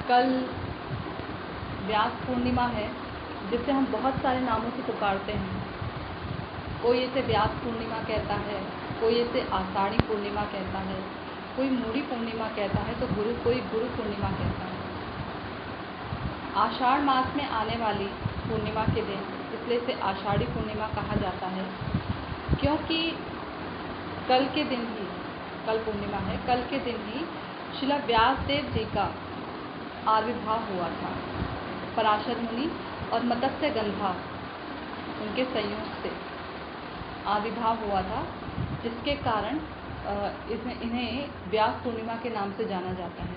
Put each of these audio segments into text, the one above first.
कल व्यास पूर्णिमा है, जिसे हम बहुत सारे नामों से पुकारते हैं। कोई इसे व्यास पूर्णिमा कहता है, कोई इसे आषाढ़ी पूर्णिमा कहता है, कोई मूढ़ी पूर्णिमा कहता है, तो कोई गुरु पूर्णिमा कहता है। आषाढ़ मास में आने वाली पूर्णिमा के दिन इसलिए इसे आषाढ़ी पूर्णिमा कहा जाता है, क्योंकि कल पूर्णिमा है, कल के दिन ही श्रील व्यासदेव जी का आविर्भाव हुआ था। पराशर मुनि और मत्स्य गंधा उनके संयोग से आविर्भाव हुआ था, जिसके कारण इन्हें व्यास पूर्णिमा के नाम से जाना जाता है।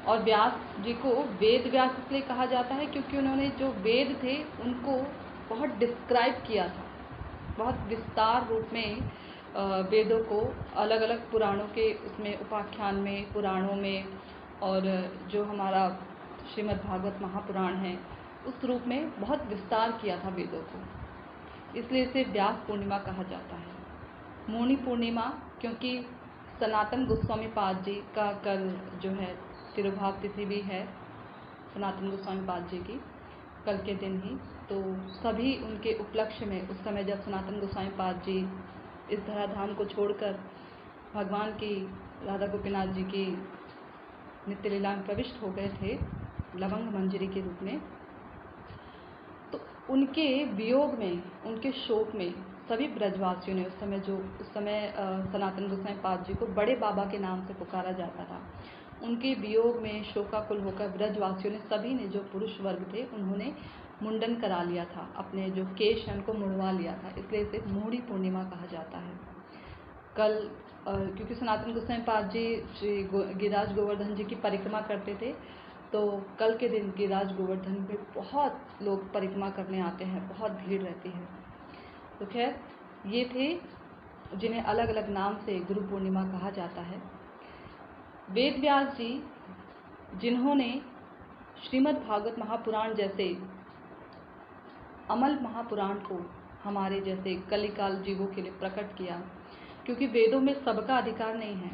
और व्यास जी को वेद व्यास इसलिए कहा जाता है क्योंकि उन्होंने जो वेद थे उनको बहुत डिस्क्राइब किया था, बहुत विस्तार रूप में वेदों को अलग अलग पुराणों के उसमें उपाख्यान में, पुराणों में, और जो हमारा श्रीमद् भागवत महापुराण है उस रूप में बहुत विस्तार किया था वेदों को, इसलिए इसे व्यास पूर्णिमा कहा जाता है। मूढ़ी पूर्णिमा क्योंकि सनातन गोस्वामी पाद जी का कल जो है तिरुभाव तिथि भी है सनातन गोस्वामी पाद जी की, कल के दिन ही, तो सभी उनके उपलक्ष्य में उस समय जब सनातन गोस्वामी पाद जी इस धराधाम को छोड़कर भगवान की राधा गोपीनाथ जी की नित्य लीला में प्रविष्ट हो गए थे लवंग मंजरी के रूप में, तो उनके वियोग में, उनके शोक में सभी ब्रजवासियों ने उस समय सनातन गोस्वामी पाद जी को बड़े बाबा के नाम से पुकारा जाता था। उनके वियोग में शोकाकुल होकर ब्रजवासियों ने, सभी ने, जो पुरुष वर्ग थे, उन्होंने मुंडन करा लिया था, अपने जो केश हैं उनको मुड़वा लिया था, इसलिए इसे मूढ़ी पूर्णिमा कहा जाता है। कल क्योंकि सनातन गोस्वामी पाद जी श्री गिरिराज गोवर्धन जी की परिक्रमा करते थे, तो कल के दिन गिरिराज गोवर्धन में बहुत लोग परिक्रमा करने आते हैं, बहुत भीड़ रहती है। तो खैर, ये थे जिन्हें अलग अलग नाम से गुरु पूर्णिमा कहा जाता है। वेद व्यास जी, जिन्होंने श्रीमद् भागवत महापुराण जैसे अमल महापुराण को हमारे जैसे कलिकाल जीवों के लिए प्रकट किया, क्योंकि वेदों में सबका अधिकार नहीं है।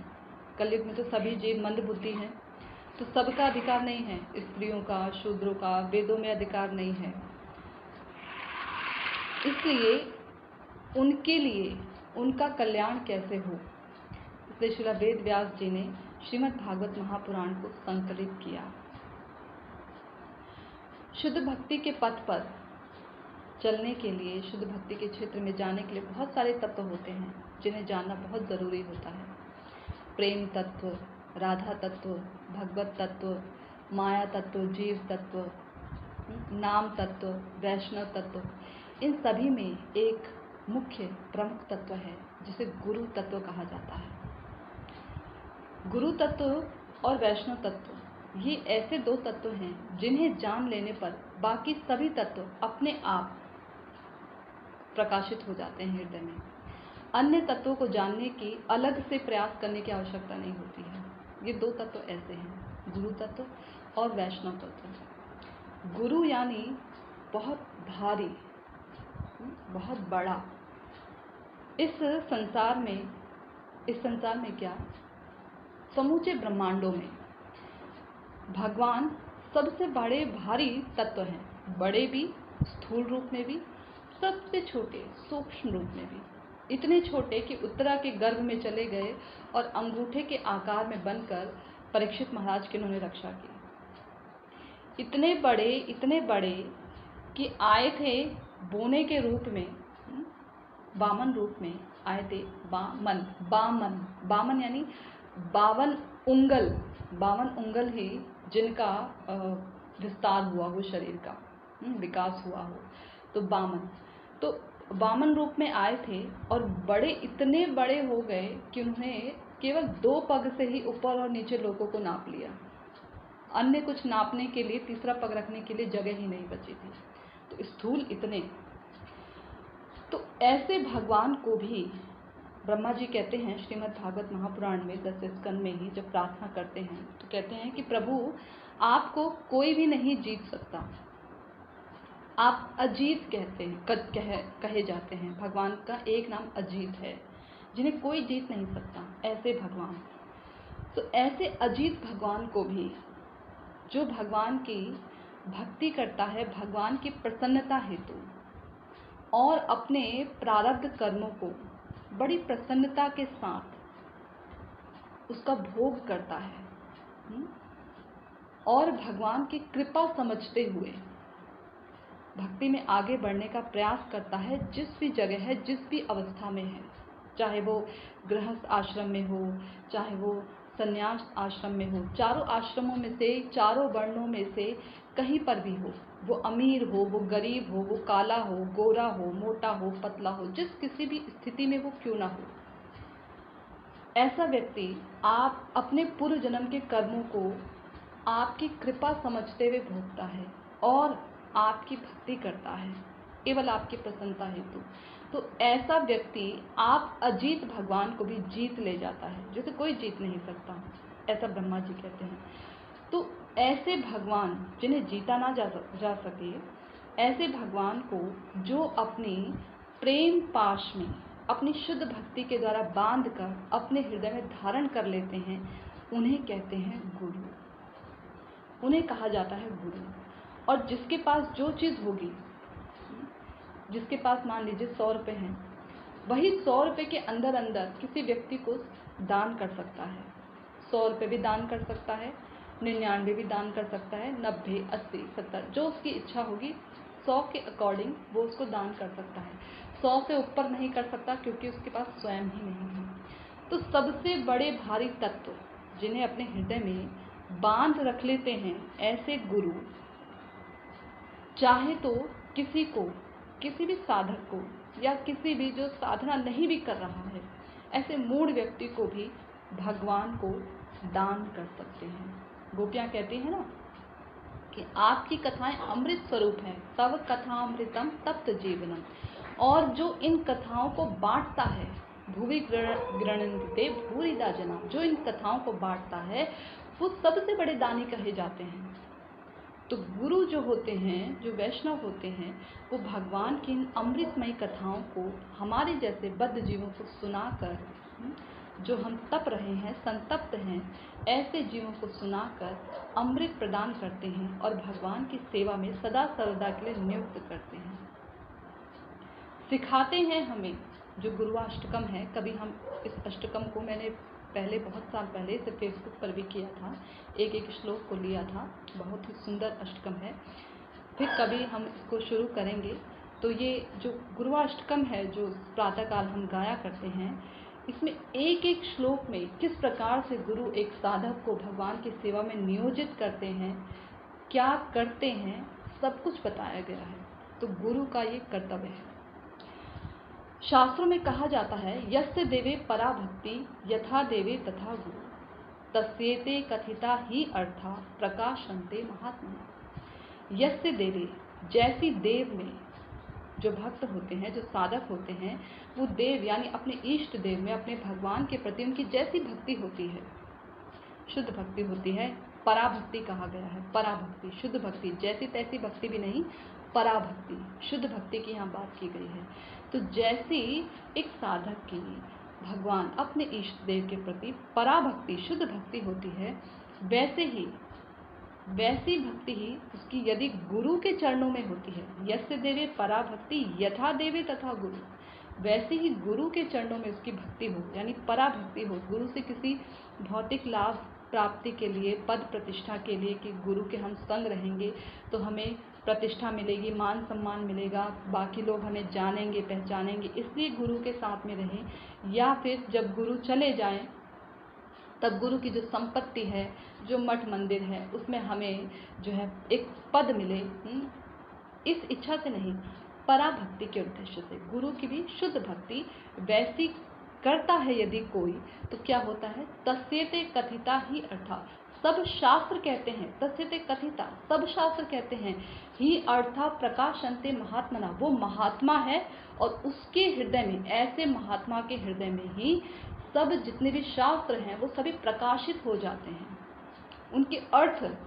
कलयुग में तो सभी जीव मंद बुद्धि हैं, तो सबका अधिकार नहीं है, स्त्रियों का, शूद्रों का वेदों में अधिकार नहीं है। इसलिए उनके लिए उनका कल्याण कैसे हो, इसलिए श्रील वेद व्यास जी ने श्रीमद् भागवत महापुराण को संकलित किया। शुद्ध भक्ति के पथ पर चलने के लिए, शुद्ध भक्ति के क्षेत्र में जाने के लिए बहुत सारे तत्व होते हैं जिन्हें जानना बहुत ज़रूरी होता है। प्रेम तत्व, राधा तत्व, भगवत तत्व, माया तत्व, जीव तत्व, नाम तत्व, वैष्णव तत्व, इन सभी में एक मुख्य प्रमुख तत्व है जिसे गुरु तत्व कहा जाता है। गुरु तत्व और वैष्णव तत्व ये ऐसे दो तत्व हैं जिन्हें जान लेने पर बाकी सभी तत्व अपने आप प्रकाशित हो जाते हैं हृदय में। अन्य तत्वों को जानने की अलग से प्रयास करने की आवश्यकता नहीं होती है। ये दो तत्व ऐसे हैं, गुरु तत्व और वैष्णव तत्व। गुरु यानी बहुत भारी, बहुत बड़ा। इस संसार में क्या, समूचे ब्रह्मांडों में भगवान सबसे बड़े भारी तत्व हैं, बड़े भी, स्थूल रूप में भी, सबसे छोटे सूक्ष्म रूप में भी, इतने छोटे कि उत्तरा के गर्भ में चले गए और अंगूठे के आकार में बनकर परीक्षित महाराज की उन्होंने रक्षा की। इतने बड़े कि आए थे बोने के रूप में, बामन रूप में आए थे। बामन यानी 52 उंगल ही जिनका विस्तार हुआ हो, शरीर का विकास हुआ हो, तो बामन। तो वामन रूप में आए थे और इतने बड़े हो गए कि उन्होंने केवल 2 पग से ही ऊपर और नीचे लोगों को नाप लिया। अन्य कुछ नापने के लिए, तीसरा पग रखने के लिए जगह ही नहीं बची थी। तो स्थूल इतने। तो ऐसे भगवान को भी ब्रह्मा जी कहते हैं श्रीमद् भागवत महापुराण में 10 स्कंद में ही, जब प्रार्थना करते हैं तो कहते हैं कि प्रभु, आपको कोई भी नहीं जीत सकता, आप अजीत कहे जाते हैं। भगवान का एक नाम अजीत है, जिन्हें कोई जीत नहीं सकता, ऐसे भगवान। तो ऐसे अजीत भगवान को भी जो भगवान की भक्ति करता है भगवान की प्रसन्नता हेतु और अपने प्रारब्ध कर्मों को बड़ी प्रसन्नता के साथ उसका भोग करता है और भगवान की कृपा समझते हुए भक्ति में आगे बढ़ने का प्रयास करता है, जिस भी जगह है, जिस भी अवस्था में है, चाहे वो गृहस्थ आश्रम में हो, चाहे वो संन्यास आश्रम में हो, चारों आश्रमों में से, चारों वर्णों में से कहीं पर भी हो, वो अमीर हो, वो गरीब हो, वो काला हो, गोरा हो, मोटा हो, पतला हो, जिस किसी भी स्थिति में वो क्यों ना हो, ऐसा व्यक्ति आप अपने पूर्व जन्म के कर्मों को आपकी कृपा समझते हुए भोगता है और आपकी भक्ति करता है केवल आपकी प्रसन्नता हेतु। तो ऐसा व्यक्ति आप अजीत भगवान को भी जीत ले जाता है, जैसे कोई जीत नहीं सकता, ऐसा ब्रह्मा जी कहते हैं। तो ऐसे भगवान जिन्हें जीता ना जा सके, ऐसे भगवान को जो अपनी प्रेम पाश में अपनी शुद्ध भक्ति के द्वारा बांध कर अपने हृदय में धारण कर लेते हैं, उन्हें कहते हैं गुरु। उन्हें कहा जाता है गुरु। और जिसके पास जो चीज़ होगी, जिसके पास मान लीजिए 100 रुपये हैं, वही 100 रुपये के अंदर अंदर किसी व्यक्ति को दान कर सकता है। 100 रुपये भी दान कर सकता है, 99 भी दान कर सकता है, 90, 80, 70, जो उसकी इच्छा होगी 100 के अकॉर्डिंग वो उसको दान कर सकता है। 100 से ऊपर नहीं कर सकता क्योंकि उसके पास स्वयं ही नहीं है। तो सबसे बड़े भारी तत्व जिन्हें अपने हृदय में बांध रख लेते हैं, ऐसे गुरु चाहे तो किसी को, किसी भी साधक को या किसी भी जो साधना नहीं भी कर रहा है, ऐसे मूढ़ व्यक्ति को भी भगवान को दान कर सकते हैं। गोपियाँ कहती हैं ना कि आपकी कथाएं अमृत स्वरूप हैं, तव कथामृतम तप्त जीवनम। और जो इन कथाओं को बांटता है, भुवि गृणन्ते भूरिदा जना, जो इन कथाओं को बांटता है वो सबसे बड़े दानी कहे जाते हैं। तो गुरु जो होते हैं, जो वैष्णव होते हैं, वो भगवान की इन अमृतमयी कथाओं को हमारे जैसे बद्ध जीवों को सुनाकर, जो हम तप रहे हैं, संतप्त हैं, ऐसे जीवों को सुनाकर अमृत प्रदान करते हैं और भगवान की सेवा में सदा सर्वदा के लिए नियुक्त करते हैं, सिखाते हैं हमें। जो गुरुवाष्टकम है, कभी हम इस अष्टकम को मैंने पहले बहुत साल पहले इसे फेसबुक पर भी किया था, एक श्लोक को लिया था, बहुत ही सुंदर अष्टकम है। फिर कभी हम इसको शुरू करेंगे। तो ये जो गुरुवाष्टकम है, जो प्रातःकाल हम गाया करते हैं, इसमें एक श्लोक में किस प्रकार से गुरु एक साधक को भगवान की सेवा में नियोजित करते हैं, क्या करते हैं, सब कुछ बताया गया है। तो गुरु का ये कर्तव्य है। शास्त्रों में कहा जाता है, यस्य देवे परा भक्ति यथा देवे तथा गुरु तस्येते कथिता ही अर्था प्रकाशन्ते महात्मा। यस्य देवे, जैसी देव में जो भक्त होते हैं, जो साधक होते हैं, वो देव यानी अपने इष्ट देव में, अपने भगवान के प्रति उनकी जैसी भक्ति होती है, शुद्ध भक्ति होती है, पराभक्ति कहा गया है। पराभक्ति, शुद्ध भक्ति, जैसी तैसी भक्ति भी नहीं, पराभक्ति, शुद्ध भक्ति की यहाँ बात की गई है। तो जैसी एक साधक की भगवान अपने इष्ट देव के प्रति पराभक्ति, शुद्ध भक्ति होती है, वैसी भक्ति ही उसकी यदि गुरु के चरणों में होती है, यस्य देवे पराभक्ति यथा देवे तथा गुरु, वैसे ही गुरु के चरणों में उसकी भक्ति हो, यानी पराभक्ति हो, गुरु से किसी भौतिक लाभ प्राप्ति के लिए, पद प्रतिष्ठा के लिए, कि गुरु के हम संग रहेंगे तो हमें प्रतिष्ठा मिलेगी, मान सम्मान मिलेगा, बाकी लोग हमें जानेंगे, पहचानेंगे, इसलिए गुरु के साथ में रहें। या फिर जब गुरु चले जाएं तब गुरु की जो संपत्ति है, जो मठ मंदिर है, उसमें हमें जो है एक पद मिले, इस इच्छा से नहीं, पराभक्ति के उद्देश्य से। गुरु की भी शुद्ध भक्ति वैसी करता है यदि कोई, तो क्या होता है, तस्येते कथिता ही अर्था, सब शास्त्र कहते हैं, तस्येते कथिता, सब शास्त्र कहते हैं, ही अर्था प्रकाशन्ते महात्मना, वो महात्मा है और उसके हृदय में, ऐसे महात्मा के हृदय में ही सब जितने भी शास्त्र हैं वो सभी प्रकाशित हो जाते हैं। उनके अर्थ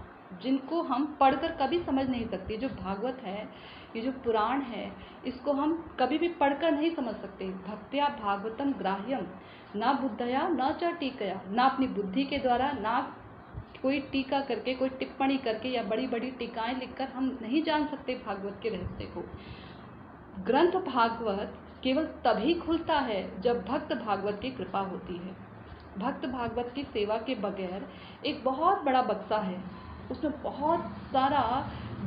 जिनको हम पढ़कर कभी समझ नहीं सकते, जो भागवत है, ये जो पुराण है, इसको हम कभी भी पढ़कर नहीं समझ सकते। भक्त्या भागवतम ग्राह्यम न बुद्धया न च टीकया, ना अपनी बुद्धि के द्वारा, ना कोई टीका करके, कोई टिप्पणी करके या बड़ी बड़ी टीकाएं लिखकर हम नहीं जान सकते भागवत के रहस्य को। ग्रंथ भागवत केवल तभी खुलता है जब भक्त भागवत की कृपा होती है। भक्त भागवत की सेवा के बगैर एक बहुत बड़ा बक्सा है, उसमें बहुत सारा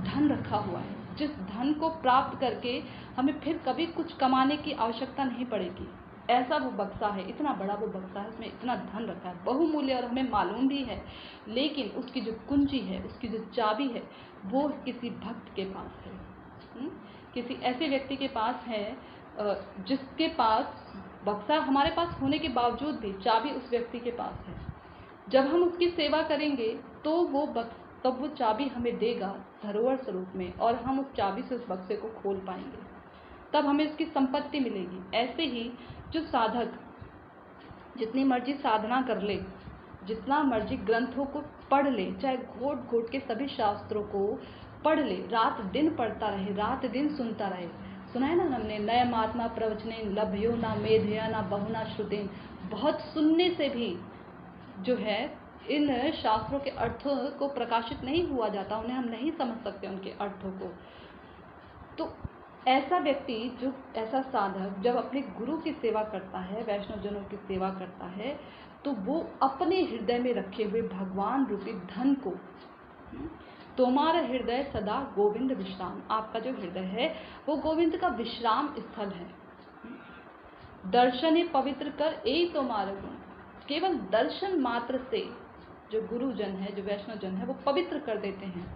धन रखा हुआ है, जिस धन को प्राप्त करके हमें फिर कभी कुछ कमाने की आवश्यकता नहीं पड़ेगी। ऐसा वो बक्सा है, इतना बड़ा वो बक्सा है, उसमें इतना धन रखा है, बहुमूल्य, और हमें मालूम भी है। लेकिन उसकी जो कुंजी है, उसकी जो चाबी है, वो किसी भक्त के पास है, किसी ऐसे व्यक्ति के पास है जिसके पास बक्सा हमारे पास होने के बावजूद भी चाबी उस व्यक्ति के पास है। जब हम उसकी सेवा करेंगे तो तब वो चाबी हमें देगा धरोहर स्वरूप में, और हम उस चाबी से उस बक्से को खोल पाएंगे, तब हमें उसकी संपत्ति मिलेगी। ऐसे ही जो साधक जितनी मर्जी साधना कर ले, जितना मर्जी ग्रंथों को पढ़ ले, चाहे घोट घोट के सभी शास्त्रों को पढ़ ले, रात दिन पढ़ता रहे, रात दिन सुनता रहे। सुना है ना हमने, नयम आत्मा प्रवचनेन लभ्यो ना मेधया ना बहुना श्रुतेन। बहुत सुनने से भी जो है इन शास्त्रों के अर्थों को प्रकाशित नहीं हुआ जाता, उन्हें हम नहीं समझ सकते उनके अर्थों को। तो ऐसा व्यक्ति, जो ऐसा साधक जब अपने गुरु की सेवा करता है, वैष्णव जनों की सेवा करता है, तो वो अपने हृदय में रखे हुए भगवान रूपी धन को, तुम्हारा हृदय सदा गोविंद विश्राम, आपका जो हृदय है वो गोविंद का विश्राम स्थल है। दर्शने पवित्र कर ए तुम्हारा गुण, केवल दर्शन मात्र से जो गुरुजन है, जो वैष्णव जन है, वो पवित्र कर देते हैं।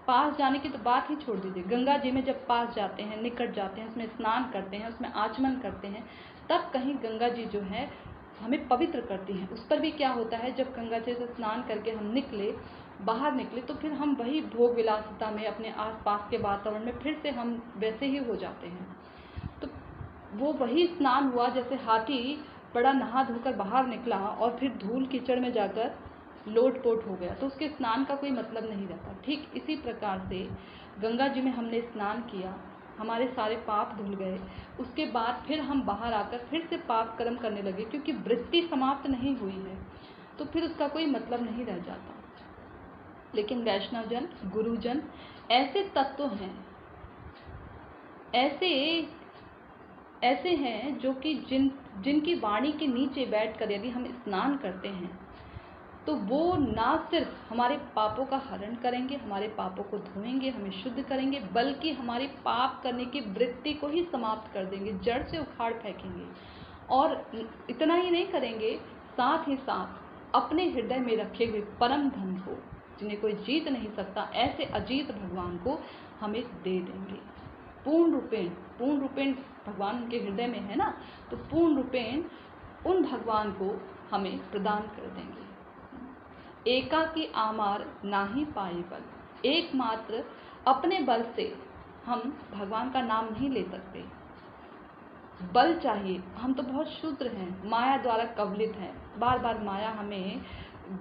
पास जाने की तो बात ही छोड़ दीजिए, गंगा जी में जब पास जाते हैं, निकट जाते हैं, उसमें स्नान करते हैं, उसमें आचमन करते हैं, तब कहीं गंगा जी जो है हमें पवित्र करती हैं। उस पर भी क्या होता है, जब गंगा जी से स्नान करके हम बाहर निकले, तो फिर हम वही भोग विलासिता में, अपने आसपास के वातावरण में फिर से हम वैसे ही हो जाते हैं। तो वो वही स्नान हुआ जैसे हाथी बड़ा नहा धोकर बाहर निकला और फिर धूल कीचड़ में जाकर लोटपोट हो गया, तो उसके स्नान का कोई मतलब नहीं रहता। ठीक इसी प्रकार से गंगा जी में हमने स्नान किया, हमारे सारे पाप धुल गए, उसके बाद फिर हम बाहर आकर फिर से पाप कर्म करने लगे, क्योंकि वृत्ति समाप्त नहीं हुई है, तो फिर उसका कोई मतलब नहीं रह जाता। लेकिन वैष्णव जन, गुरुजन ऐसे तत्व हैं, ऐसे हैं जो कि जिनकी वाणी के नीचे बैठकर यदि हम स्नान करते हैं, तो वो ना सिर्फ हमारे पापों का हरण करेंगे, हमारे पापों को धोएंगे, हमें शुद्ध करेंगे, बल्कि हमारी पाप करने की वृत्ति को ही समाप्त कर देंगे, जड़ से उखाड़ फेंकेंगे। और इतना ही नहीं करेंगे, साथ ही साथ अपने हृदय में रखे हुए परम धन को, जिन्हें कोई जीत नहीं सकता, ऐसे अजीत भगवान को हमें दे देंगे। पूर्ण रूपेण भगवान उनके हृदय में है ना, तो पूर्ण रूपेण उन भगवान को हमें प्रदान कर देंगे। एका की आमार नाही पाए बल, एकमात्र अपने बल से हम भगवान का नाम नहीं ले सकते, बल चाहिए। हम तो बहुत शूद्र हैं, माया द्वारा कवलित हैं, बार बार माया हमें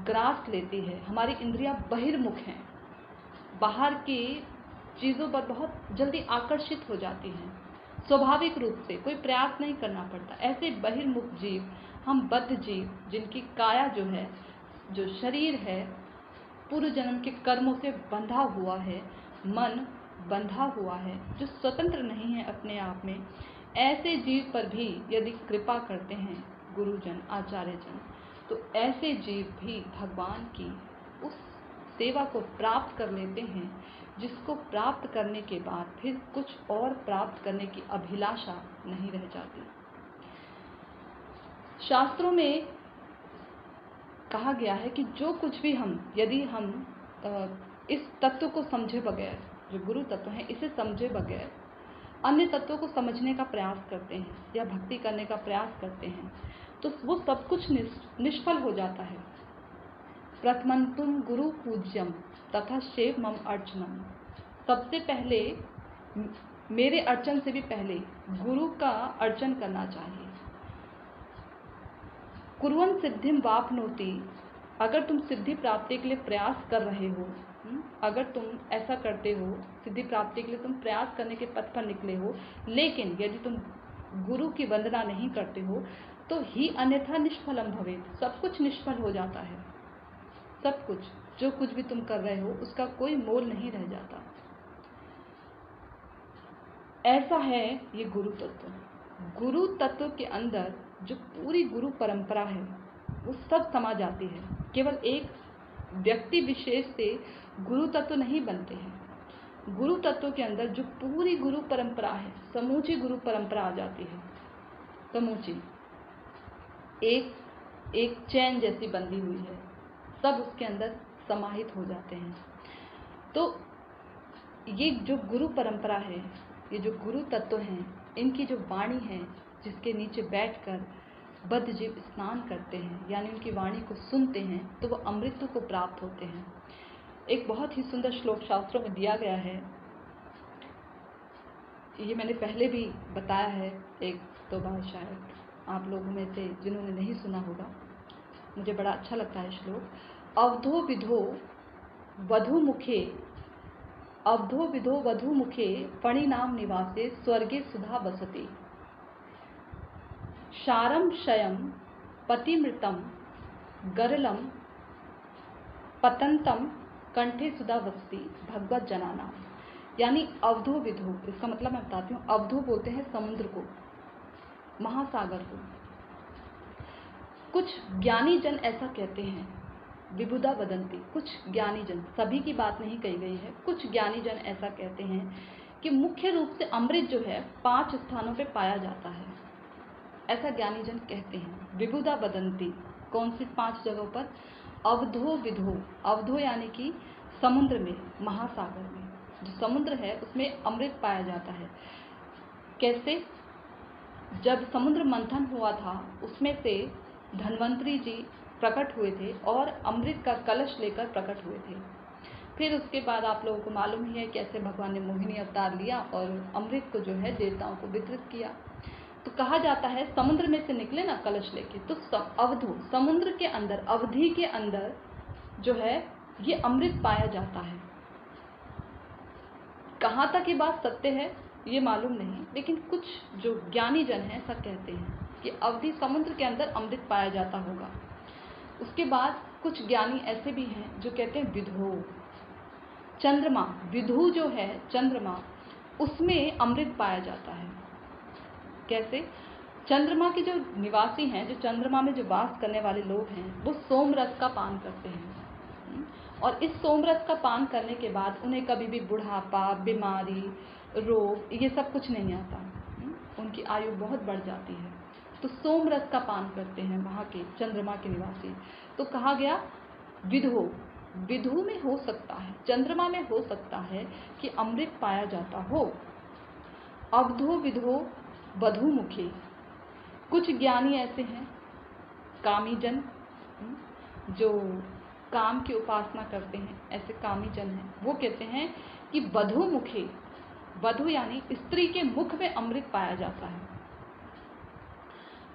ग्रास लेती है, हमारी इंद्रियां बहिर्मुख हैं, बाहर की चीज़ों पर बहुत जल्दी आकर्षित हो जाती हैं, स्वाभाविक रूप से कोई प्रयास नहीं करना पड़ता। ऐसे बहिर्मुख जीव, हम बद्ध जीव, जिनकी काया जो है, जो शरीर है, पूर्व जन्म के कर्मों से बंधा हुआ है, मन बंधा हुआ है, जो स्वतंत्र नहीं है अपने आप में, ऐसे जीव पर भी यदि कृपा करते हैं गुरुजन, आचार्यजन, तो ऐसे जीव भी भगवान की उस सेवा को प्राप्त कर लेते हैं, जिसको प्राप्त करने के बाद फिर कुछ और प्राप्त करने की अभिलाषा नहीं रह जाती। शास्त्रों में कहा गया है कि जो कुछ भी यदि हम इस तत्व को समझे बगैर, जो गुरु तत्व है, इसे समझे बगैर अन्य तत्वों को समझने का प्रयास करते हैं या भक्ति करने का प्रयास करते हैं, तो वो सब कुछ निष्फल हो जाता है। प्रथमंतुम गुरु पूज्यम तथा शेव मम अर्चनम, सबसे पहले, मेरे अर्चन से भी पहले गुरु का अर्चन करना चाहिए। कुर्वन् सिद्धिम वाप्नोति, अगर तुम सिद्धि प्राप्ति के लिए प्रयास कर रहे हो, अगर तुम ऐसा करते हो, सिद्धि प्राप्ति के लिए तुम प्रयास करने के पथ पर निकले हो, लेकिन यदि तुम गुरु की वंदना नहीं करते हो, तो ही अन्यथा निष्फलम भवेत्, सब कुछ निष्फल हो जाता है। सब कुछ जो कुछ भी तुम कर रहे हो उसका कोई मोल नहीं रह जाता। ऐसा है ये गुरु तत्व। गुरु तत्व के अंदर जो पूरी गुरु परंपरा है वो सब समा जाती है। केवल एक व्यक्ति विशेष से गुरु तत्व नहीं बनते हैं। गुरु तत्व के अंदर जो पूरी गुरु परंपरा है, समूची गुरु परंपरा आ जाती है, समूची एक चैन जैसी बंधी हुई है, सब उसके अंदर समाहित हो जाते हैं। तो ये जो गुरु परंपरा है, ये जो गुरु तत्व हैं, इनकी जो वाणी है जिसके नीचे बैठकर बद्ध जीव स्नान करते हैं, यानी उनकी वाणी को सुनते हैं, तो वो अमृत को प्राप्त होते हैं। एक बहुत ही सुंदर श्लोक शास्त्रों में दिया गया है, ये मैंने पहले भी बताया है एक दो बार, शायद आप लोगों में से जिन्होंने नहीं सुना होगा। मुझे बड़ा अच्छा लगता है श्लोक। अवधो विधो वधु मुखे फणिनाम निवासे स्वर्गे सुधा बसति। शारम शयम पतिमृतम गरलम पतंतम कंठे सुधा बसती भगवत जनाना। यानी अवधो विधो, इसका मतलब मैं बताती हूँ। अवधो बोलते हैं समुद्र को, महासागर को। कुछ ज्ञानी जन ऐसा कहते हैं, विबुधा वदंती, कुछ ज्ञानी जन, सभी की बात नहीं कही गई है, कुछ ज्ञानी जन ऐसा कहते हैं कि मुख्य रूप से अमृत जो है 5 स्थानों पे पाया जाता है। ऐसा ज्ञानी जन कहते हैं। विबुधा वदंती, कौन सी 5 जगहों पर? अवधो विधो, अवधो यानी कि समुद्र में, महासागर में, जो समुद्र है उसमें अमृत पाया जाता है। कैसे? जब समुद्र मंथन हुआ था उसमें से धन्वंतरी जी प्रकट हुए थे और अमृत का कलश लेकर प्रकट हुए थे। फिर उसके बाद आप लोगों को मालूम ही है कैसे भगवान ने मोहिनी अवतार लिया और अमृत को जो है देवताओं को वितरित किया। तो कहा जाता है समुद्र में से निकले ना कलश लेके, तो अवधु, समुद्र के अंदर, अवधि के अंदर जो है ये अमृत पाया जाता है। कहाँ तक ये बात सत्य है ये मालूम नहीं, लेकिन कुछ जो ज्ञानी जन हैं सब कहते हैं कि अवधि समुद्र के अंदर अमृत पाया जाता होगा। उसके बाद कुछ ज्ञानी ऐसे भी हैं जो कहते हैं विधो, चंद्रमा, विधु जो है चंद्रमा, उसमें अमृत पाया जाता है। कैसे? चंद्रमा के जो निवासी हैं, जो चंद्रमा में जो वास करने वाले लोग हैं, वो सोम रस का पान करते हैं और इस सोम रस का पान करने के बाद उन्हें कभी भी बुढ़ापा, बीमारी, रोग, ये सब कुछ नहीं आता। उनकी आयु बहुत बढ़ जाती है। तो सोम रस का पान करते हैं वहाँ के चंद्रमा के निवासी। तो कहा गया विधु, विधु में हो सकता है, चंद्रमा में हो सकता है कि अमृत पाया जाता हो। अवधो विधो वधु मुखे, कुछ ज्ञानी ऐसे हैं कामी जन, जो काम की उपासना करते हैं, ऐसे कामी जन हैं, वो कहते हैं कि वधु मुखे, वधु यानी स्त्री के मुख में अमृत पाया जाता है।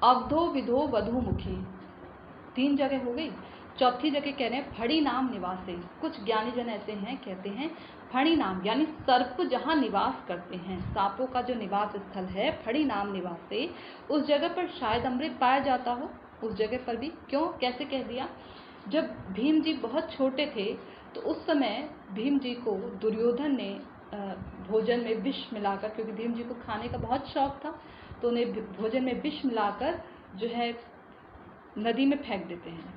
अवधो विधो वधु मुखे, 3 जगह हो गई। चौथी जगह कह रहे हैं फणी नाम निवासे, कुछ ज्ञानी जन ऐसे हैं कहते हैं फणी नाम यानी सर्प जहाँ निवास करते हैं, सांपों का जो निवास स्थल है फणी नाम निवासे, उस जगह पर शायद अमृत पाया जाता हो। उस जगह पर भी क्यों, कैसे कह दिया? जब भीम जी बहुत छोटे थे तो उस समय भीम जी को दुर्योधन ने भोजन में विष मिलाकर, क्योंकि भीम जी को खाने का बहुत शौक था, तो उन्हें भोजन में विष मिलाकर जो है नदी में फेंक देते हैं।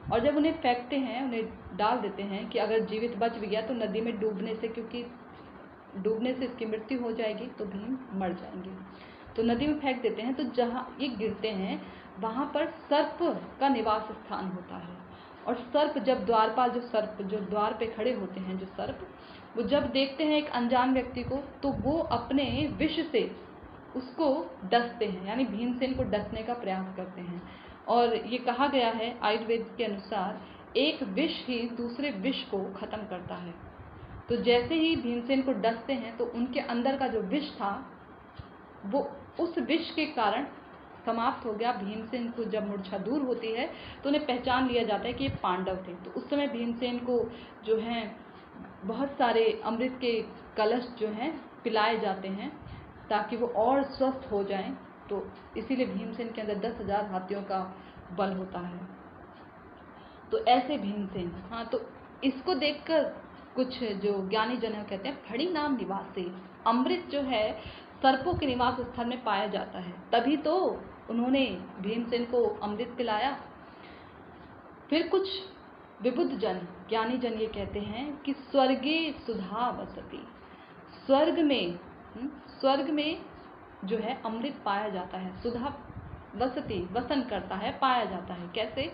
और जब उन्हें फेंकते हैं, उन्हें डाल देते हैं कि अगर जीवित बच भी गया तो नदी में डूबने से, क्योंकि डूबने से इसकी मृत्यु हो जाएगी तो भीम मर जाएंगे, तो नदी में फेंक देते हैं। तो जहाँ ये गिरते हैं वहाँ पर सर्प का निवास स्थान होता है। और सर्प जब द्वारपाल, जो सर्प जो द्वार पे खड़े होते हैं, जो सर्प, वो जब देखते हैं एक अनजान व्यक्ति को तो वो अपने विष से उसको डसते हैं, यानी भीमसेन को डसने का प्रयास करते हैं। और ये कहा गया है आयुर्वेद के अनुसार एक विष ही दूसरे विष को खत्म करता है। तो जैसे ही भीमसेन को डसते हैं तो उनके अंदर का जो विष था वो उस विष के कारण समाप्त हो गया। भीमसेन को जब मूर्छा दूर होती है तो उन्हें पहचान लिया जाता है कि ये पांडव थे। तो उस समय भीमसेन को जो है बहुत सारे अमृत के कलश जो हैं पिलाए जाते हैं ताकि वो और स्वस्थ हो जाएं। तो इसीलिए भीमसेन के अंदर 10,000 हाथियों का बल होता है। तो ऐसे भीमसेन, हाँ, तो इसको देखकर कुछ जो ज्ञानी जन है कहते हैं फड़ी नाम निवासी, अमृत जो है सर्पों के निवास स्थल में पाया जाता है, तभी तो उन्होंने भीमसेन को अमृत पिलाया। फिर कुछ विबुद्ध जन, ज्ञानी जन ये कहते हैं कि स्वर्गे सुधा वसति, स्वर्ग में जो है अमृत पाया जाता है। सुधा वसति, वसन करता है, पाया जाता है। कैसे?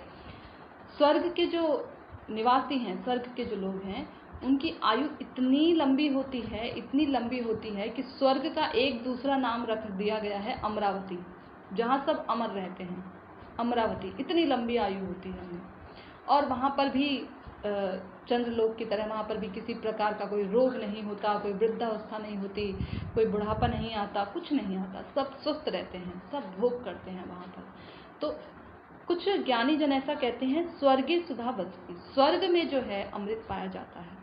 स्वर्ग के जो निवासी हैं, स्वर्ग के जो लोग हैं, उनकी आयु इतनी लंबी होती है, इतनी लंबी होती है कि स्वर्ग का एक दूसरा नाम रख दिया गया है अमरावती, जहाँ सब अमर रहते हैं। अमरावती, इतनी लंबी आयु होती है उनमें। और वहाँ पर भी चंद्रलोक की तरह वहाँ पर भी किसी प्रकार का कोई रोग नहीं होता, कोई वृद्धावस्था नहीं होती, कोई बुढ़ापा नहीं आता, कुछ नहीं आता, सब स्वस्थ रहते हैं, सब भोग करते हैं वहाँ पर। तो कुछ ज्ञानी जन ऐसा कहते हैं स्वर्गे सुधा वसति, स्वर्ग में जो है अमृत पाया जाता है,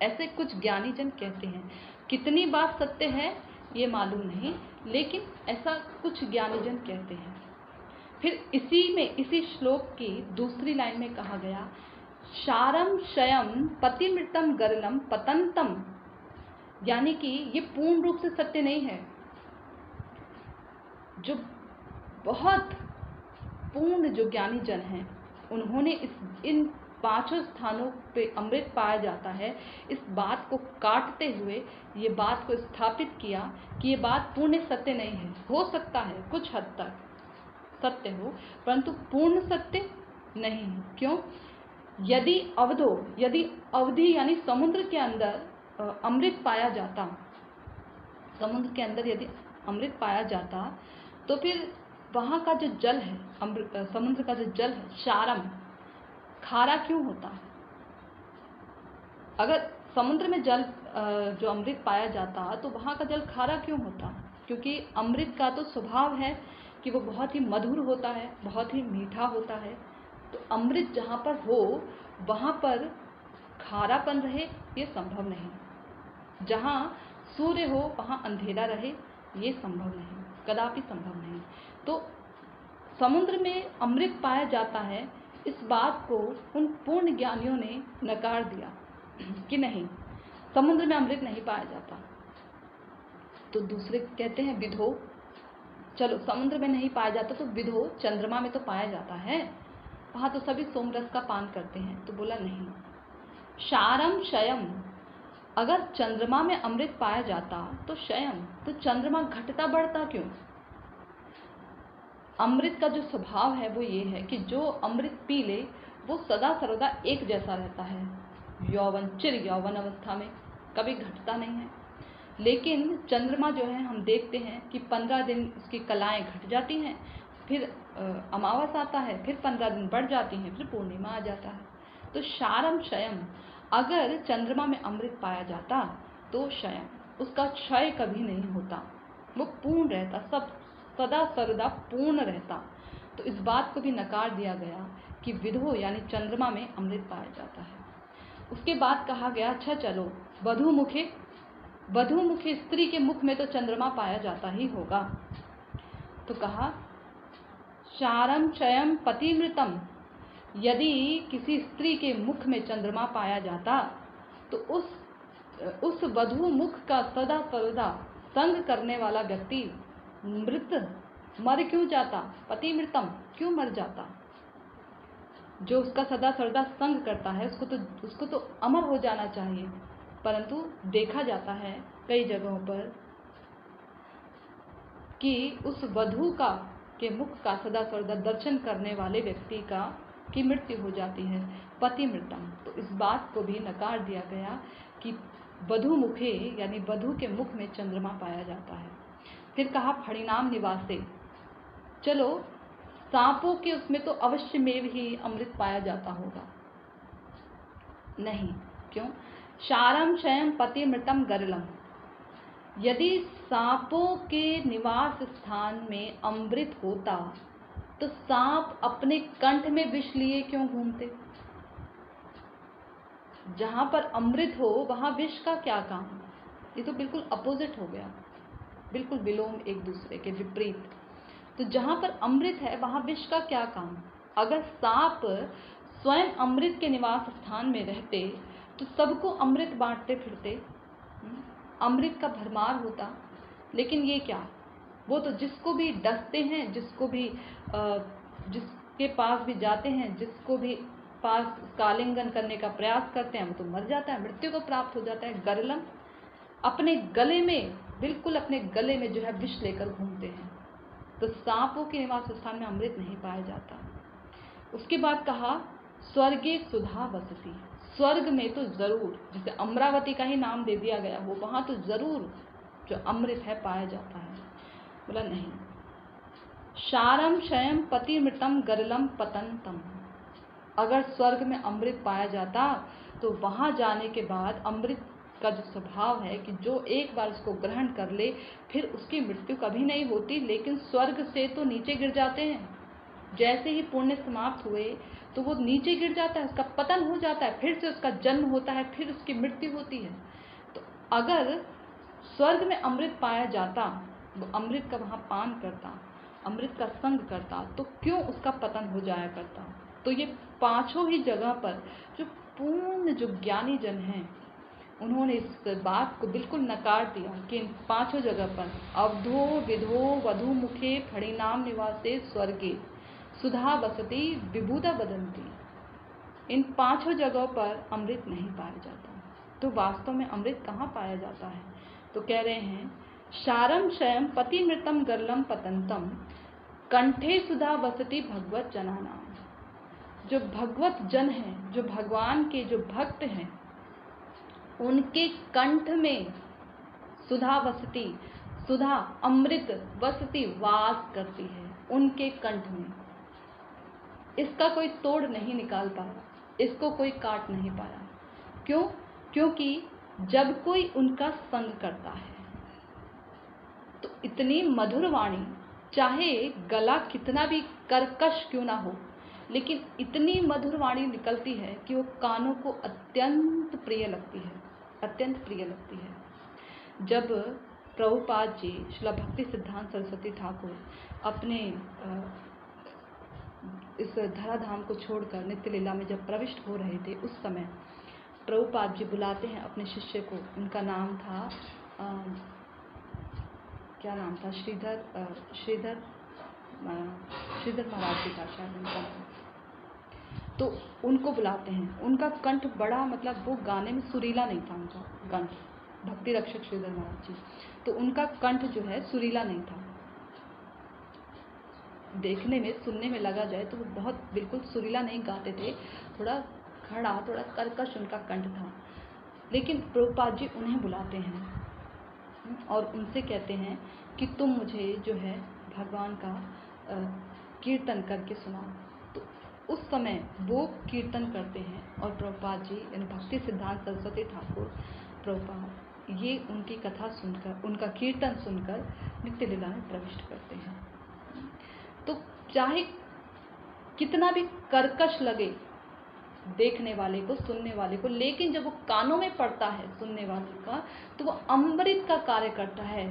ऐसे कुछ ज्ञानी जन कहते हैं। कितनी बात सत्य है ये मालूम नहीं, लेकिन ऐसा कुछ ज्ञानी जन कहते हैं। फिर इसी श्लोक की दूसरी लाइन में कहा गया शारम शयम पतिमृतम गरलम पतंतम, यानी कि ये पूर्ण रूप से सत्य नहीं है। जो बहुत पूर्ण जो ज्ञानी जन हैं, उन्होंने इन 5 स्थानों पे अमृत पाया जाता है, इस बात को काटते हुए ये बात को स्थापित किया कि ये बात पूर्ण सत्य नहीं है। हो सकता है कुछ हद तक सत्य हो, परंतु पूर्ण सत्य नहीं है। क्यों? यदि अवधि यानी समुद्र के अंदर अमृत पाया जाता, समुद्र के अंदर यदि अमृत पाया जाता, तो फिर वहाँ का जो जल है, समुद्र का जो जल है, शारम, खारा क्यों होता? अगर समुद्र में जल जो अमृत पाया जाता तो वहाँ का जल खारा क्यों होता? क्योंकि अमृत का तो स्वभाव है कि वो बहुत ही मधुर होता है, बहुत ही मीठा होता है। तो अमृत जहाँ पर हो वहाँ पर खारापन रहे ये संभव नहीं। जहाँ सूर्य हो वहाँ अंधेरा रहे ये संभव नहीं, कदापि संभव नहीं। तो समुद्र में अमृत पाया जाता है, इस बात को उन पूर्ण ज्ञानियों ने नकार दिया कि नहीं, समुद्र में अमृत नहीं पाया जाता। तो दूसरे कहते हैं विधो, चलो समुद्र में नहीं पाया जाता तो विधो चंद्रमा में तो पाया जाता है, वहाँ तो सभी सोमरस का पान करते हैं। तो बोला नहीं, शारम शयम, अगर चंद्रमा में अमृत पाया जाता तो शयम, तो चंद्रमा घटता बढ़ता क्यों? अमृत का जो स्वभाव है वो ये है कि जो अमृत पी ले वो सदा सर्वदा एक जैसा रहता है, चिर यौवन अवस्था में कभी घटता नहीं है। लेकिन चंद्रमा जो है हम देखते हैं कि 15 दिन उसकी कलाएं घट जाती हैं, फिर अमावस आता है, फिर 15 दिन बढ़ जाती हैं, फिर पूर्णिमा आ जाता है। तो शारम शयम, अगर चंद्रमा में अमृत पाया जाता तो शयम, उसका क्षय कभी नहीं होता, वो पूर्ण रहता, सब सदा सर्वदा पूर्ण रहता। तो इस बात को भी नकार दिया गया कि विधो यानी चंद्रमा में अमृत पाया जाता है। उसके बाद कहा गया अच्छा चलो वधुमुखे स्त्री के मुख में तो चंद्रमा पाया जाता ही होगा। तो कहा शारम शयम पतिमृतम, यदि किसी स्त्री के मुख में चंद्रमा पाया जाता तो उस वधु मुख का सदा सर्वदा संग करने वाला व्यक्ति मर क्यों जाता? पतिमृतम, क्यों मर जाता? जो उसका सदा सर्वदा संग करता है उसको तो अमर हो जाना चाहिए। परंतु देखा जाता है कई जगहों पर कि उस वधु के मुख का सदा सर्वदा दर्शन करने वाले व्यक्ति की मृत्यु हो जाती है, पतिमृतम। तो इस बात को भी नकार दिया गया कि वधु मुखे यानी वधु के मुख में चंद्रमा पाया जाता है। फिर कहा फणिनाम निवासे, चलो सांपों के उसमें तो अवश्य में ही अमृत पाया जाता होगा। नहीं, क्यों? शारम शयम पतिमृतम गरलम, यदि सांपों के निवास स्थान में अमृत होता तो सांप अपने कंठ में विष लिए क्यों घूमते? जहां पर अमृत हो वहां विष का क्या काम? ये तो बिल्कुल अपोजिट हो गया, बिल्कुल विलोम, एक दूसरे के विपरीत। तो जहां पर अमृत है वहां विष का क्या काम? अगर सांप स्वयं अमृत के निवास स्थान में रहते तो सबको अमृत बांटते फिरते, अमृत का भरमार होता। लेकिन ये क्या, वो तो जिसको भी डसते हैं, जिसको भी जिसके पास भी जाते हैं, जिसको भी पास कालिंगन करने का प्रयास करते हैं, वो तो मर जाता है, मृत्यु को प्राप्त हो जाता है। गरलम, अपने गले में, बिल्कुल अपने गले में जो है विष लेकर घूमते हैं। तो सांपों के निवास स्थान में अमृत नहीं पाया जाता। उसके बाद कहा स्वर्गे सुधा वसती, स्वर्ग में तो जरूर, जैसे अमरावती का ही नाम दे दिया गया हो, वहां तो जरूर जो अमृत है पाया जाता है। बोला नहीं। शारम शयम पतिमृतम गरलम पतंतम, अगर स्वर्ग में अमृत पाया जाता तो वहां जाने के बाद अमृत का जो स्वभाव है कि जो एक बार उसको ग्रहण कर ले फिर उसकी मृत्यु कभी नहीं होती, लेकिन स्वर्ग से तो नीचे गिर जाते हैं। जैसे ही पुण्य समाप्त हुए तो वो नीचे गिर जाता है, उसका पतन हो जाता है, फिर से उसका जन्म होता है, फिर उसकी मृत्यु होती है। तो अगर स्वर्ग में अमृत पाया जाता, वो अमृत का वहाँ पान करता, अमृत का संग करता, तो क्यों उसका पतन हो जाया करता। तो ये पांचों ही जगह पर जो पूर्ण जो ज्ञानी जन हैं उन्होंने इस बात को बिल्कुल नकार दिया कि इन पांचों जगह पर अवधो विधो वधु मुखे फणिनाम निवासे स्वर्गे सुधा वसती विभूता बदंती, इन पांचों जगहों पर अमृत नहीं पाया जाता। तो वास्तव में अमृत कहाँ पाया जाता है? तो कह रहे हैं शारम शयम पतिमृतम गरलम पतंतम कंठे सुधा वसती भगवत जनानाम, जो भगवत जन हैं, जो भगवान के जो भक्त हैं, उनके कंठ में सुधा वसती, सुधा अमृत वसती वास करती है उनके कंठ में। इसका कोई तोड़ नहीं निकाल पाया, इसको कोई काट नहीं पाया। क्यों? क्योंकि जब कोई उनका संग करता है तो इतनी मधुर वाणी, चाहे गला कितना भी कर्कश क्यों ना हो, लेकिन इतनी मधुर वाणी निकलती है कि वो कानों को अत्यंत प्रिय लगती है, अत्यंत प्रिय लगती है। जब प्रभुपाद जी श्रील भक्ति सिद्धांत सरस्वती ठाकुर अपने इस धराधाम को छोड़कर नित्य लीला में जब प्रविष्ट हो रहे थे, उस समय प्रभुपाद जी बुलाते हैं अपने शिष्य को, उनका नाम था क्या नाम था, श्रीधर महाराज जी का शायद उनका नाम। तो उनको बुलाते हैं, उनका कंठ बड़ा, मतलब वो गाने में सुरीला नहीं था उनका कंठ, भक्ति रक्षक श्रीधर महाराज जी, तो उनका कंठ जो है सुरीला नहीं था। देखने में, सुनने में लगा जाए तो वो बहुत बिल्कुल सुरीला नहीं गाते थे, थोड़ा खड़ा, थोड़ा कर्कश उनका कंठ था। लेकिन प्रभुपाद जी उन्हें बुलाते हैं और उनसे कहते हैं कि तुम मुझे जो है भगवान का कीर्तन करके सुनाओ। तो उस समय वो कीर्तन करते हैं और प्रभुपाद जी यानी भक्ति सिद्धांत सरस्वती ठाकुर प्रभुपाद ये उनकी कथा सुनकर, उनका कीर्तन सुनकर नित्य लीला में प्रविष्ट करते हैं। तो चाहे कितना भी कर्कश लगे देखने वाले को, सुनने वाले को, लेकिन जब वो कानों में पड़ता है सुनने वाले का, तो वो अमृत का कार्य करता है,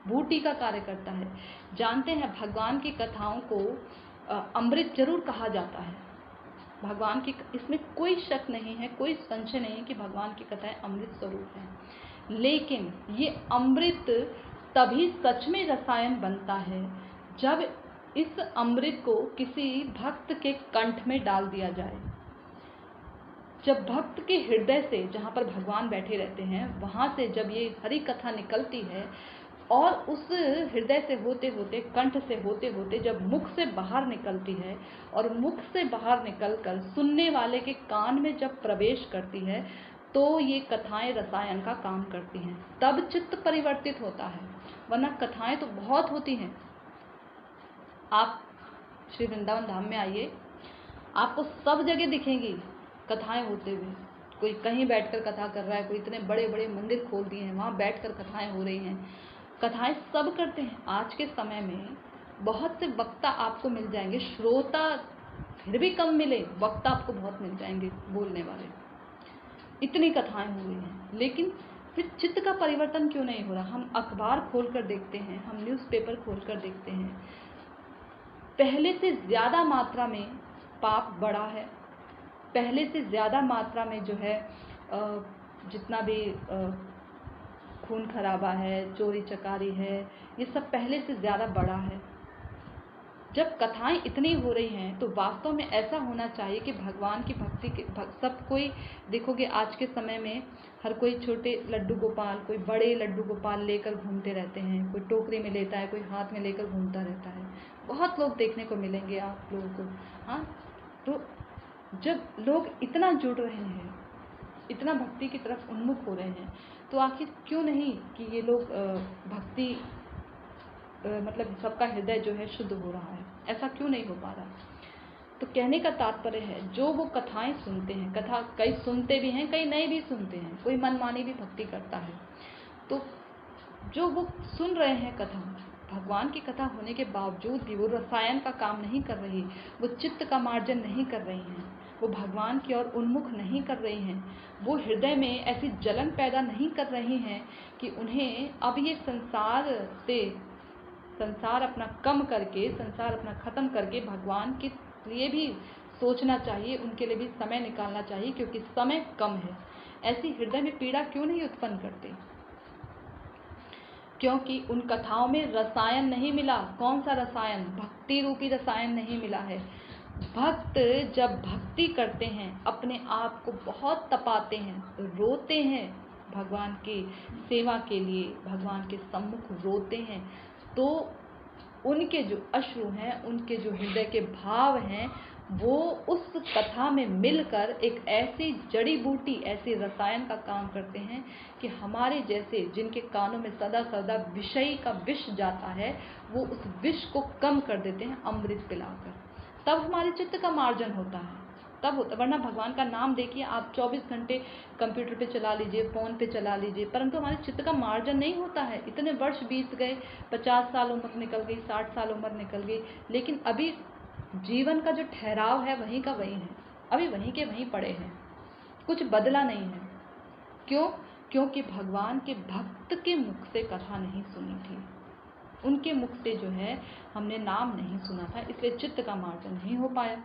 बूटी का कार्य करता है। जानते हैं भगवान की कथाओं को अमृत जरूर कहा जाता है। भगवान की, इसमें कोई शक नहीं है, कोई संशय नहीं है कि भगवान की कथाएं अमृत स्वरूप हैं। लेकिन ये अमृत तभी सच में रसायन बनता है जब इस अमृत को किसी भक्त के कंठ में डाल दिया जाए। जब भक्त के हृदय से, जहाँ पर भगवान बैठे रहते हैं, वहाँ से जब ये हरि कथा निकलती है और उस हृदय से होते होते, कंठ से होते होते जब मुख से बाहर निकलती है और मुख से बाहर निकलकर सुनने वाले के कान में जब प्रवेश करती है, तो ये कथाएं रसायन का काम करती हैं, तब चित्त परिवर्तित होता है। वरना कथाएं तो बहुत होती हैं। आप श्री वृंदावन धाम में आइए, आपको सब जगह दिखेंगी कथाएं होते हुए। कोई कहीं बैठकर कथा कर रहा है, कोई इतने बड़े बड़े मंदिर खोल दिए हैं, वहाँ बैठकर कथाएं हो रही हैं। कथाएं सब करते हैं। आज के समय में बहुत से वक्ता आपको मिल जाएंगे, श्रोता फिर भी कम मिले, वक्ता आपको बहुत मिल जाएंगे बोलने वाले। इतनी कथाएं हो रही हैं, लेकिन फिर चित्त का परिवर्तन क्यों नहीं हो रहा? हम अखबार खोलकर देखते हैं, हम न्यूज़पेपर खोलकर देखते हैं, पहले से ज़्यादा मात्रा में पाप बढ़ा है, पहले से ज़्यादा मात्रा में जो है जितना भी खून खराबा है, चोरी चकारी है, ये सब पहले से ज़्यादा बढ़ा है। जब कथाएं इतनी हो रही हैं तो वास्तव में ऐसा होना चाहिए कि भगवान की भक्ति के सब कोई देखोगे आज के समय में हर कोई छोटे लड्डू गोपाल, कोई बड़े लड्डू गोपाल लेकर घूमते रहते हैं, कोई टोकरी में लेता है, कोई हाथ में लेकर घूमता रहता है। बहुत लोग देखने को मिलेंगे आप लोगों को। हाँ, तो जब लोग इतना जुड़ रहे हैं, इतना भक्ति की तरफ उन्मुख हो रहे हैं, तो आखिर क्यों नहीं कि ये लोग भक्ति मतलब सबका हृदय जो है शुद्ध हो रहा है, ऐसा क्यों नहीं हो पा रहा। तो कहने का तात्पर्य है जो वो कथाएं सुनते हैं, कथा कई सुनते भी हैं, कई नहीं भी सुनते हैं, कोई मनमानी भी भक्ति करता है, तो जो वो सुन रहे हैं कथा, भगवान की कथा होने के बावजूद भी वो रसायन का काम नहीं कर रही, वो चित्त का मार्जन नहीं कर रही हैं, वो भगवान की ओर उन्मुख नहीं कर रही हैं, वो हृदय में ऐसी जलन पैदा नहीं कर रही हैं कि उन्हें अब ये संसार अपना कम करके, संसार अपना ख़त्म करके भगवान के लिए भी सोचना चाहिए, उनके लिए भी समय निकालना चाहिए, क्योंकि समय कम है। ऐसी हृदय में पीड़ा क्यों नहीं उत्पन्न करते? क्योंकि उन कथाओं में रसायन नहीं मिला। कौन सा रसायन? भक्ति रूपी रसायन नहीं मिला है। भक्त जब भक्ति करते हैं, अपने आप को बहुत तपाते हैं, रोते हैं, भगवान की सेवा के लिए भगवान के सम्मुख रोते हैं, तो उनके जो अश्रु हैं, उनके जो हृदय के भाव हैं, वो उस कथा में मिलकर एक ऐसी जड़ी बूटी, ऐसी रसायन का काम करते हैं कि हमारे जैसे जिनके कानों में सदा सदा विषय का विष जाता है, वो उस विष को कम कर देते हैं अमृत पिलाकर। तब हमारे चित्त का मार्जन होता है, तब होता। वरना भगवान का नाम देखिए आप 24 घंटे कंप्यूटर पे चला लीजिए, फ़ोन पे चला लीजिए, परंतु हमारे चित्त का मार्जन नहीं होता है। इतने वर्ष बीत गए, 50 साल उम्र निकल गई, 60 साल उम्र निकल गई, लेकिन अभी जीवन का जो ठहराव है वहीं का वहीं है, अभी वहीं के वहीं पड़े हैं, कुछ बदला नहीं है। क्यों? क्योंकि भगवान के भक्त के मुख से कथा नहीं सुनी थी, उनके मुख से जो है हमने नाम नहीं सुना था, इसलिए चित्त का मार्जन नहीं हो पाया।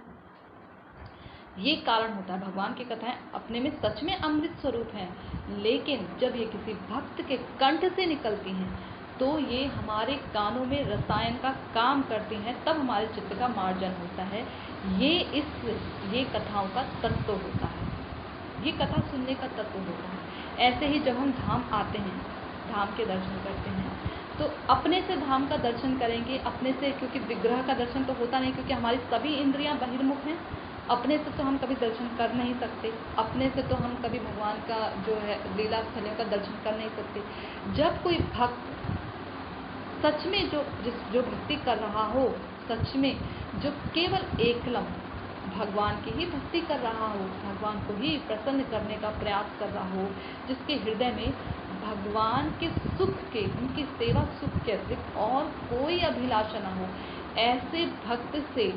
ये कारण होता है। भगवान की कथाएं अपने में सच में अमृत स्वरूप हैं, लेकिन जब ये किसी भक्त के कंठ से निकलती हैं तो ये हमारे कानों में रसायन का काम करती हैं, तब हमारे चित्त का मार्जन होता है। ये कथाओं का तत्व होता है, ये कथा सुनने का तत्व होता है। ऐसे ही जब हम धाम आते हैं, धाम के दर्शन करते हैं, तो अपने से धाम का दर्शन करेंगे, अपने से, क्योंकि विग्रह का दर्शन तो होता नहीं, क्योंकि हमारी सभी इंद्रियां बहिर्मुख हैं। अपने से तो हम कभी दर्शन कर नहीं सकते, अपने से तो हम कभी भगवान का जो है लीला स्थलों का दर्शन कर नहीं सकते। जब कोई भक्त सच में जो भक्ति कर रहा हो, सच में जो केवल एकलम भगवान की ही भक्ति कर रहा हो, भगवान को ही प्रसन्न करने का प्रयास कर रहा हो, जिसके हृदय में भगवान के सुख के, उनकी सेवा सुख के अतिरिक्त और कोई अभिलाषा न हो, ऐसे भक्त से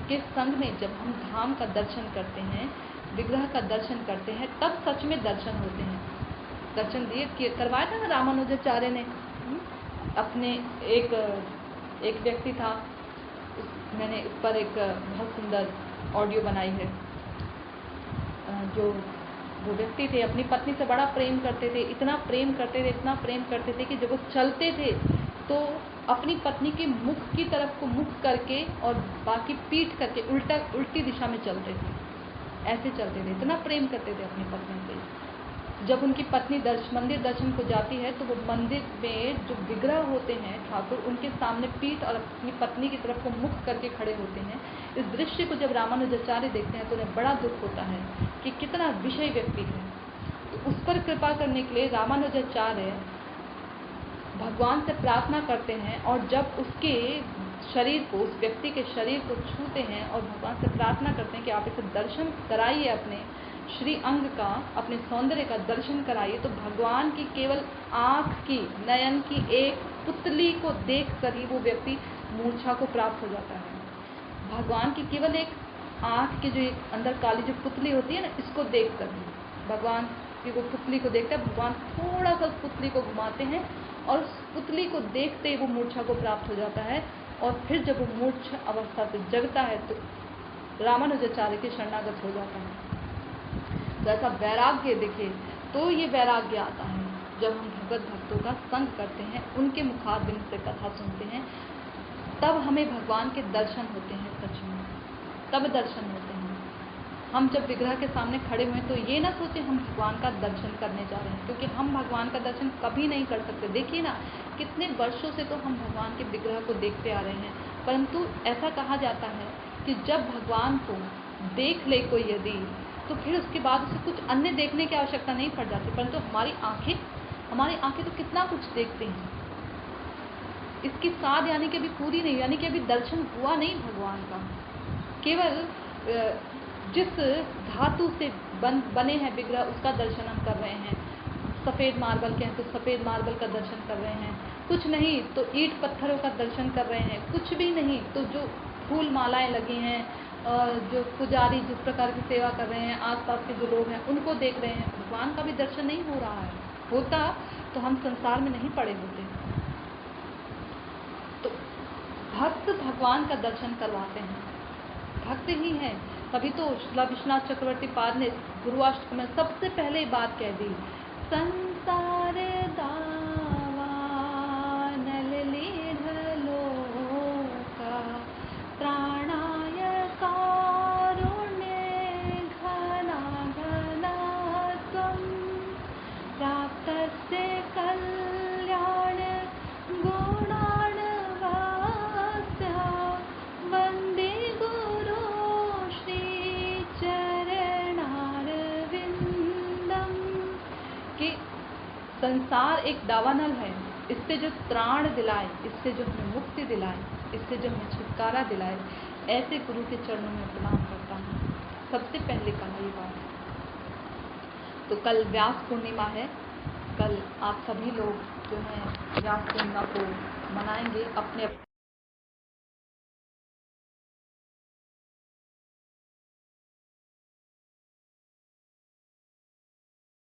के संग में जब हम धाम का दर्शन करते हैं, विग्रह का दर्शन करते हैं, तब सच में दर्शन होते हैं। दर्शन दिए करवाया था ना रामानुजाचार्य ने। अपने एक व्यक्ति था, मैंने इस पर एक बहुत सुंदर ऑडियो बनाई है। जो वो व्यक्ति थे अपनी पत्नी से बड़ा प्रेम करते थे, इतना प्रेम करते थे कि जब वो चलते थे तो अपनी पत्नी के मुख की तरफ को मुख करके और बाकी पीठ करके उल्टी दिशा में चलते थे, ऐसे चलते थे, इतना प्रेम करते थे अपनी पत्नी से। जब उनकी पत्नी मंदिर दर्शन को जाती है तो वो मंदिर में जो विग्रह होते हैं ठाकुर, उनके सामने पीठ और अपनी पत्नी की तरफ को मुख करके खड़े होते हैं। इस दृश्य को जब रामानुजाचार्य देखते हैं तो उन्हें बड़ा दुख होता है कि कितना विषय व्यक्ति है। तो उस पर कृपा करने के लिए रामानुजाचार्य भगवान से प्रार्थना करते हैं, और जब उसके शरीर को, उस व्यक्ति के शरीर को छूते हैं और भगवान से प्रार्थना करते हैं कि आप इसे दर्शन कराइए, अपने श्री अंग का, अपने सौंदर्य का दर्शन कराइए, तो भगवान की केवल आँख की, नयन की एक पुतली को देख कर ही वो व्यक्ति मूर्छा को प्राप्त हो जाता है। भगवान की केवल एक आँख की जो एक अंदर काली जो पुतली होती है ना, इसको देख कर ही भगवान की वो पुतली को देखते हैं, भगवान थोड़ा सा उस पुतली को घुमाते हैं और उस पुतली को देखते ही वो मूर्छा को प्राप्त हो जाता है। और फिर जब वो मूर्छ अवस्था से जगता है तो रामानुजाचार्य के शरणागत हो जाता है। वैसा वैराग्य दिखे, तो ये वैराग्य आता है जब हम भगवत भक्तों का संग करते हैं, उनके मुखारबिंद से कथा सुनते हैं, तब हमें भगवान के दर्शन होते हैं। सच में तब दर्शन होते हैं। हम जब विग्रह के सामने खड़े हुए तो ये ना सोचें हम भगवान का दर्शन करने जा रहे हैं, क्योंकि हम भगवान का दर्शन कभी नहीं कर सकते। देखिए ना, कितने वर्षों से तो हम भगवान के विग्रह को देखते आ रहे हैं, परंतु ऐसा कहा जाता है कि जब भगवान को देख ले कोई यदि, तो फिर उसके बाद उसे कुछ अन्य देखने की आवश्यकता नहीं पड़ जाती। परंतु हमारी आंखें तो कितना कुछ देखते हैं। इसकी साध यानी कि अभी पूरी नहीं, यानी कि अभी दर्शन हुआ नहीं भगवान का। केवल जिस धातु से बने हैं विग्रह, उसका दर्शन हम कर रहे हैं। सफ़ेद मार्बल के हैं तो सफ़ेद मार्बल का दर्शन कर रहे हैं, कुछ नहीं तो ईंट पत्थरों का दर्शन कर रहे हैं, कुछ भी नहीं तो जो फूल मालाएं लगी हैं, जो पुजारी जिस प्रकार की सेवा कर रहे हैं, आसपास के जो लोग हैं उनको देख रहे हैं। भगवान का भी दर्शन नहीं हो रहा है। होता तो हम संसार में नहीं पड़े होते। तो भक्त भगवान का दर्शन करवाते हैं, भक्त ही हैं। तभी तो श्रील विश्वनाथ चक्रवर्ती पाद ने गुरुवाष्टक में सबसे पहले बात कह दी, संसार दावा नल लीढलोका त्राणाय कारुण्य घना घना त्वं प्राप्तस्य कल्याण गुणान् वास्या वन्दे गुरु कि संसार एक दावानल है, इससे जो त्राण दिलाए, इससे जो हमें मुक्ति दिलाए, इससे जो हमें छुटकारा दिलाए, ऐसे गुरु के चरणों में प्रणाम करता हूँ। सबसे पहले कहा ये बात। तो कल व्यास पूर्णिमा है। कल आप सभी लोग जो हैं व्यास पूर्णिमा को मनाएंगे अपने